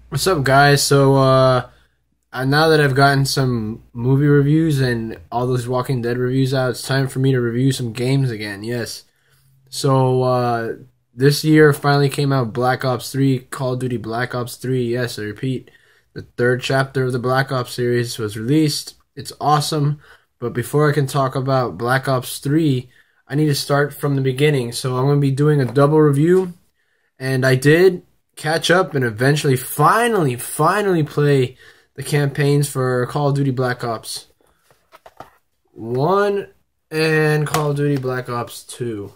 What's up, guys? Now that I've gotten some movie reviews and all those Walking Dead reviews out, it's time for me to review some games again. Yes. So, uh, this year finally came out Black Ops 3, Call of Duty Black Ops 3. Yes, I repeat, the third chapter of the Black Ops series was released. It's awesome. But before I can talk about Black Ops 3, I need to start from the beginning. So, I'm going to be doing a double review, and I did catch up and eventually finally play the campaigns for Call of Duty Black Ops 1 and Call of Duty Black Ops 2.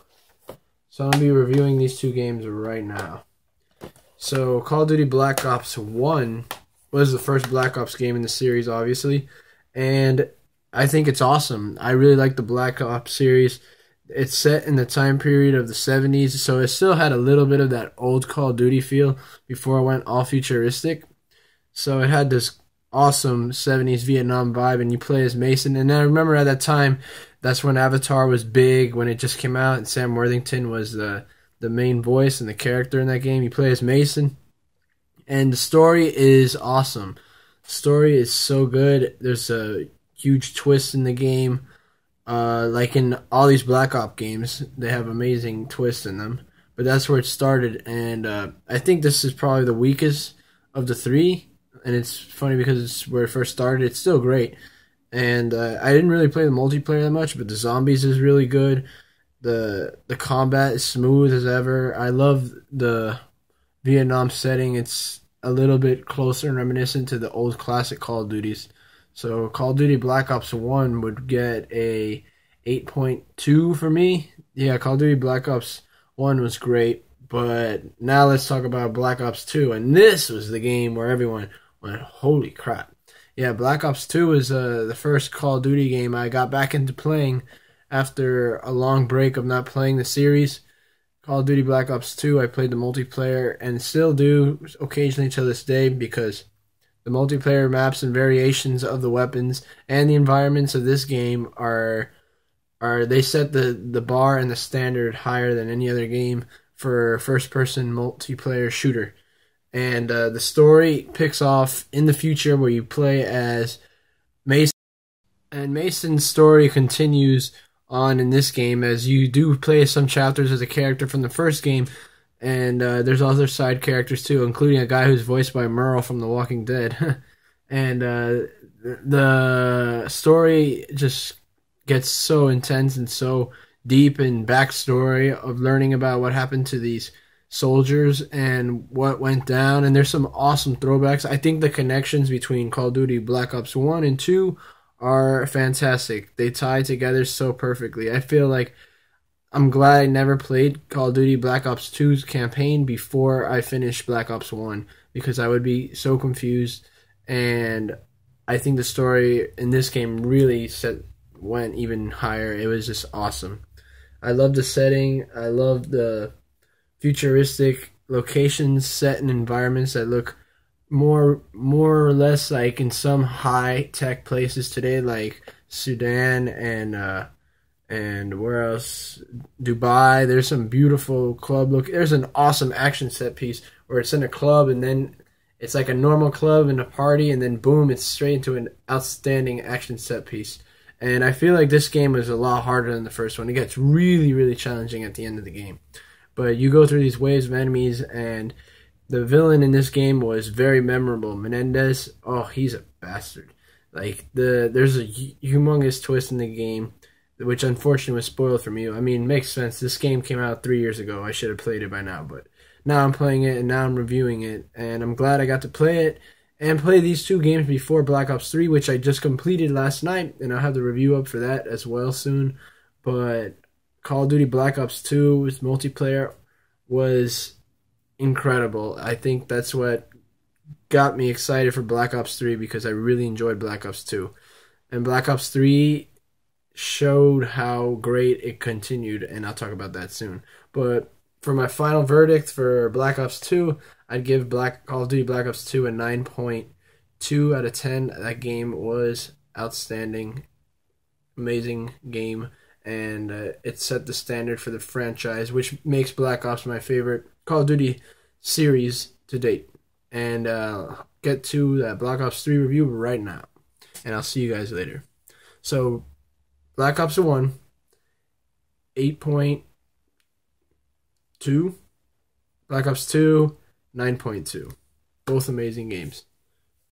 So I'm going to be reviewing these two games right now. So Call of Duty Black Ops 1 was the first Black Ops game in the series, obviously, and I think it's awesome. I really like the Black Ops series. It's set in the time period of the 70s, so it still had a little bit of that old Call of Duty feel before it went all futuristic. So it had this awesome 70s Vietnam vibe, and you play as Mason. And I remember at that time, that's when Avatar was big, when it just came out, and Sam Worthington was the main voice and the character in that game. You play as Mason, and the story is awesome. The story is so good. There's a huge twist in the game. Like in all these Black Ops games, they have amazing twists in them. But that's where it started, and I think this is probably the weakest of the three. And it's funny because it's where it first started. It's still great, and I didn't really play the multiplayer that much, but the zombies is really good. The combat is smooth as ever. I love the Vietnam setting. It's a little bit closer and reminiscent to the old classic Call of Duties. So Call of Duty Black Ops 1 would get a 8.2 for me. Yeah, Call of Duty Black Ops 1 was great, but now let's talk about Black Ops 2. And this was the game where everyone went, holy crap. Yeah, Black Ops 2 was the first Call of Duty game I got back into playing after a long break of not playing the series. Call of Duty Black Ops 2, I played the multiplayer and still do occasionally to this day because the multiplayer maps and variations of the weapons and the environments of this game are they set the bar and the standard higher than any other game for first person multiplayer shooter. And the story picks off in the future where you play as Mason, and Mason's story continues on in this game as you do play some chapters as a character from the first game, and there's other side characters too, including a guy who's voiced by Merle from The Walking Dead. And the story just gets so intense and so deep in backstory of learning about what happened to these soldiers and what went down. And there's some awesome throwbacks. I think the connections between Call of Duty Black Ops 1 and 2 are fantastic. They tie together so perfectly. I feel like I'm glad I never played Call of Duty Black Ops 2's campaign before I finished Black Ops 1 because I would be so confused, and I think the story in this game really went even higher. It was just awesome. I love the setting. I love the futuristic locations set in environments that look more or less like in some high tech places today, like Sudan and where else? Dubai. There's some beautiful club look. There's an awesome action set piece where it's in a club and then it's like a normal club and a party, and then boom, it's straight into an outstanding action set piece. And I feel like this game was a lot harder than the first one. It gets really challenging at the end of the game. But you go through these waves of enemies, and the villain in this game was very memorable. Menendez, oh, he's a bastard. Like there's a humongous twist in the game, which unfortunately was spoiled for me. I mean, it makes sense. This game came out 3 years ago. I should have played it by now, but now I'm playing it and now I'm reviewing it, and I'm glad I got to play it and play these two games before Black Ops 3, which I just completed last night, and I'll have the review up for that as well soon. But Call of Duty Black Ops 2 with multiplayer was incredible. I think that's what got me excited for Black Ops 3 because I really enjoyed Black Ops 2. And Black Ops 3 showed how great it continued, and I'll talk about that soon. But for my final verdict for Black Ops 2, I'd give Call of Duty Black Ops 2 a 9.2 out of 10. That game was outstanding, amazing game, and it set the standard for the franchise, which makes Black Ops my favorite Call of Duty series to date. and get to that Black Ops 3 review right now. And I'll see you guys later. So, Black Ops 1, 8.2. Black Ops 2, 9.2. Both amazing games.